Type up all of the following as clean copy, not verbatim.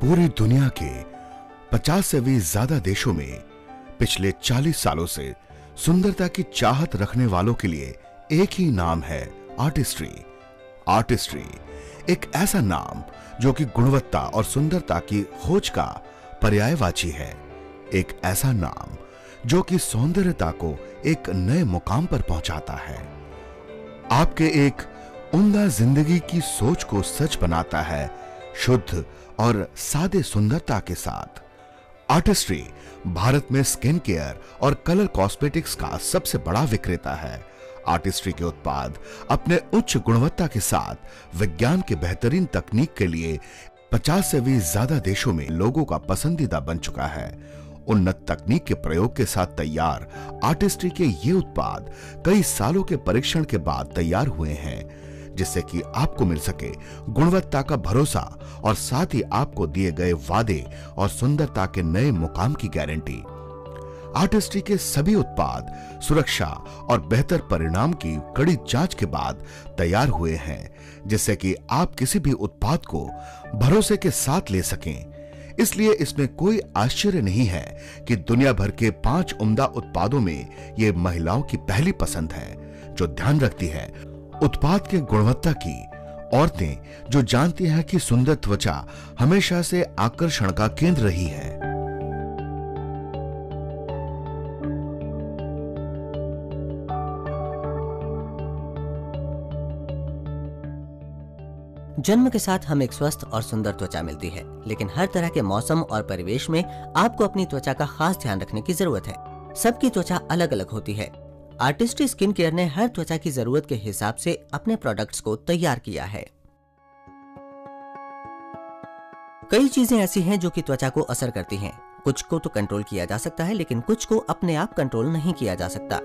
पूरी दुनिया के 50 से भी ज्यादा देशों में पिछले 40 सालों से सुंदरता की चाहत रखने वालों के लिए एक ही नाम है, आर्टिस्ट्री। आर्टिस्ट्री एक ऐसा नाम जो कि गुणवत्ता और सुंदरता की खोज का पर्यायवाची है। एक ऐसा नाम जो कि सौंदर्यता को एक नए मुकाम पर पहुंचाता है, आपके एक उम्दा जिंदगी की सोच को सच बनाता है, शुद्ध और सादे सुंदरता के साथ। आर्टिस्ट्री भारत में स्किन केयर और कलर कॉस्मेटिक्स का सबसे बड़ा विक्रेता है। आर्टिस्ट्री के उत्पाद अपने उच्च गुणवत्ता के साथ विज्ञान के बेहतरीन तकनीक के लिए 50 से भी ज्यादा देशों में लोगों का पसंदीदा बन चुका है। उन्नत तकनीक के प्रयोग के साथ तैयार आर्टिस्ट्री के ये उत्पाद कई सालों के परीक्षण के बाद तैयार हुए हैं, जिससे कि आपको मिल सके गुणवत्ता का भरोसा और साथ ही आपको दिए गए वादे और सुंदरता के नए मुकाम की गारंटी। आर्टिस्ट्री के सभी उत्पाद सुरक्षा और बेहतर परिणाम की कड़ी जांच के बाद तैयार हुए हैं, जिससे कि आप किसी भी उत्पाद को भरोसे के साथ ले सकें। इसलिए इसमें कोई आश्चर्य नहीं है कि दुनिया भर के 5 उम्दा उत्पादों में ये महिलाओं की पहली पसंद है, जो ध्यान रखती है उत्पाद के गुणवत्ता की। औरतें जो जानती हैं कि सुंदर त्वचा हमेशा से आकर्षण का केंद्र रही है। जन्म के साथ हमें एक स्वस्थ और सुंदर त्वचा मिलती है, लेकिन हर तरह के मौसम और परिवेश में आपको अपनी त्वचा का खास ध्यान रखने की जरूरत है। सबकी त्वचा अलग अलग होती है। आर्टिस्ट्री स्किन केयर ने हर त्वचा की जरूरत के हिसाब से अपने प्रोडक्ट्स को तैयार किया है। कई चीजें ऐसी हैं जो कि त्वचा को असर करती हैं। कुछ को तो कंट्रोल किया जा सकता है, लेकिन कुछ को अपने आप कंट्रोल नहीं किया जा सकता।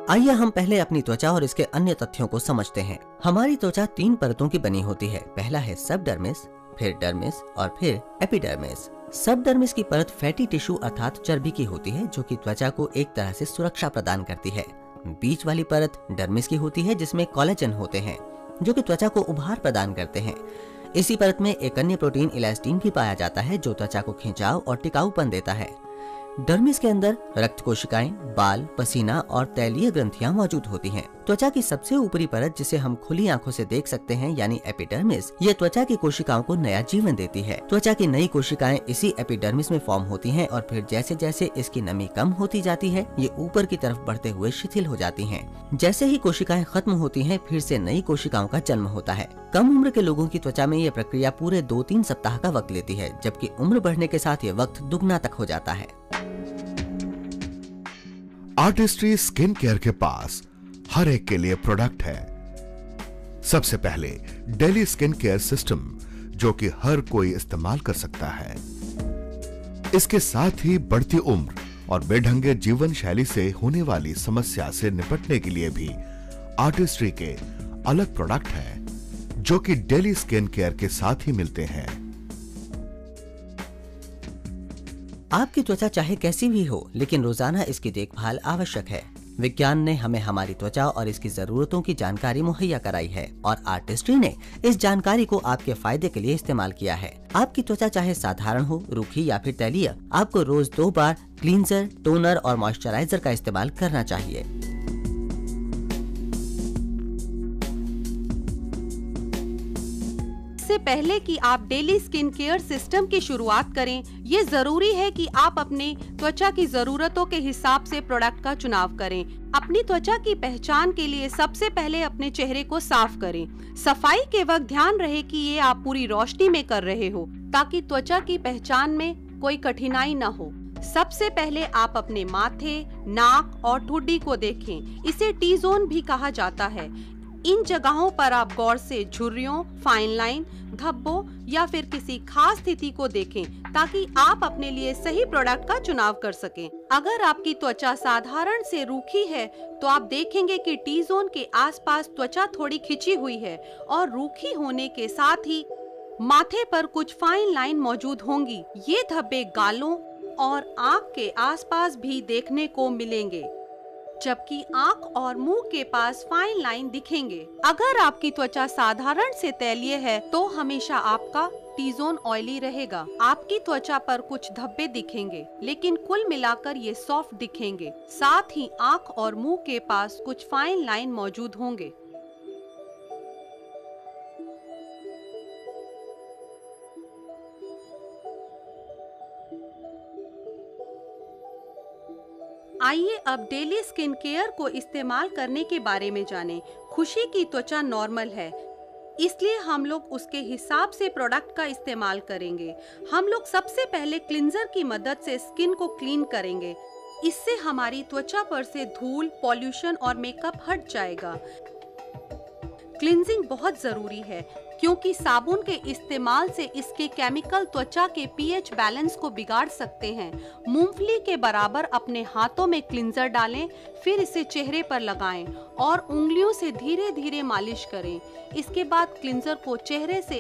आइए हम पहले अपनी त्वचा और इसके अन्य तथ्यों को समझते हैं। हमारी त्वचा 3 परतों की बनी होती है। पहला है सबडर्मिस, फिर डर्मिस और फिर एपिडर्मिस। सबडर्मिस की परत फैटी टिश्यू अर्थात चर्बी की होती है, जो कि त्वचा को एक तरह से सुरक्षा प्रदान करती है। बीच वाली परत डर्मिस की होती है, जिसमें कोलेजन होते हैं, जो कि त्वचा को उभार प्रदान करते हैं। इसी परत में एक अन्य प्रोटीन इलास्टिन भी पाया जाता है, जो त्वचा को खिंचाव और टिकाऊपन देता है। डर्मिस के अंदर रक्त कोशिकाएं, बाल, पसीना और तैलीय ग्रंथियां मौजूद होती हैं। त्वचा की सबसे ऊपरी परत, जिसे हम खुली आंखों से देख सकते हैं, यानी एपिडर्मिस, ये त्वचा की कोशिकाओं को नया जीवन देती है। त्वचा की नई कोशिकाएं इसी एपिडर्मिस में फॉर्म होती हैं और फिर जैसे जैसे इसकी नमी कम होती जाती है, ये ऊपर की तरफ बढ़ते हुए शिथिल हो जाती हैं। जैसे ही कोशिकाएं खत्म होती हैं, फिर से नई कोशिकाओं का जन्म होता है। कम उम्र के लोगों की त्वचा में यह प्रक्रिया पूरे 2-3 सप्ताह का वक्त लेती है, जबकि उम्र बढ़ने के साथ ये वक्त दुगना तक हो जाता है। आर्टिस्ट्री स्किन केयर के पास हर एक के लिए प्रोडक्ट है। सबसे पहले डेली स्किन केयर सिस्टम, जो कि हर कोई इस्तेमाल कर सकता है। इसके साथ ही बढ़ती उम्र और बेढंगे जीवन शैली से होने वाली समस्या से निपटने के लिए भी आर्टिस्ट्री के अलग प्रोडक्ट हैं, जो कि डेली स्किन केयर के साथ ही मिलते हैं। आपकी त्वचा चाहे कैसी भी हो, लेकिन रोजाना इसकी देखभाल आवश्यक है। विज्ञान ने हमें हमारी त्वचा और इसकी जरूरतों की जानकारी मुहैया कराई है और आर्टिस्ट्री ने इस जानकारी को आपके फायदे के लिए इस्तेमाल किया है। आपकी त्वचा चाहे साधारण हो, रूखी या फिर तैलीय, आपको रोज 2 बार क्लींजर, टोनर और मॉइस्चराइजर का इस्तेमाल करना चाहिए। इससे पहले कि आप डेली स्किन केयर सिस्टम की शुरुआत करें, ये जरूरी है कि आप अपने त्वचा की जरूरतों के हिसाब से प्रोडक्ट का चुनाव करें। अपनी त्वचा की पहचान के लिए सबसे पहले अपने चेहरे को साफ करें। सफाई के वक्त ध्यान रहे कि ये आप पूरी रोशनी में कर रहे हो, ताकि त्वचा की पहचान में कोई कठिनाई न हो। सबसे पहले आप अपने माथे, नाक और ठुड्डी को देखें। इसे टी जोन भी कहा जाता है। इन जगहों पर आप गौर से झुर्रियों, फाइन लाइन, धब्बों या फिर किसी खास स्थिति को देखें, ताकि आप अपने लिए सही प्रोडक्ट का चुनाव कर सकें। अगर आपकी त्वचा साधारण से रूखी है, तो आप देखेंगे कि टी जोन के आसपास त्वचा थोड़ी खिंची हुई है और रूखी होने के साथ ही माथे पर कुछ फाइन लाइन मौजूद होंगी। ये धब्बे गालों और आँख के आसपास भी देखने को मिलेंगे। जबकि आंख और मुंह के पास फाइन लाइन दिखेंगे। अगर आपकी त्वचा साधारण से तैलीय है तो हमेशा आपका टी जोन ऑयली रहेगा। आपकी त्वचा पर कुछ धब्बे दिखेंगे, लेकिन कुल मिलाकर ये सॉफ्ट दिखेंगे। साथ ही आंख और मुंह के पास कुछ फाइन लाइन मौजूद होंगे। आइए अब डेली स्किन केयर को इस्तेमाल करने के बारे में जानें। खुशी की त्वचा नॉर्मल है, इसलिए हम लोग उसके हिसाब से प्रोडक्ट का इस्तेमाल करेंगे। हम लोग सबसे पहले क्लींजर की मदद से स्किन को क्लीन करेंगे। इससे हमारी त्वचा पर से धूल, पॉल्यूशन और मेकअप हट जाएगा। क्लींजिंग बहुत जरूरी है, क्योंकि साबुन के इस्तेमाल से इसके केमिकल त्वचा के पीएच बैलेंस को बिगाड़ सकते हैं। मूंगफली के बराबर अपने हाथों में क्लींजर डालें, फिर इसे चेहरे पर लगाएं और उंगलियों से धीरे धीरे मालिश करें। इसके बाद क्लींजर को चेहरे से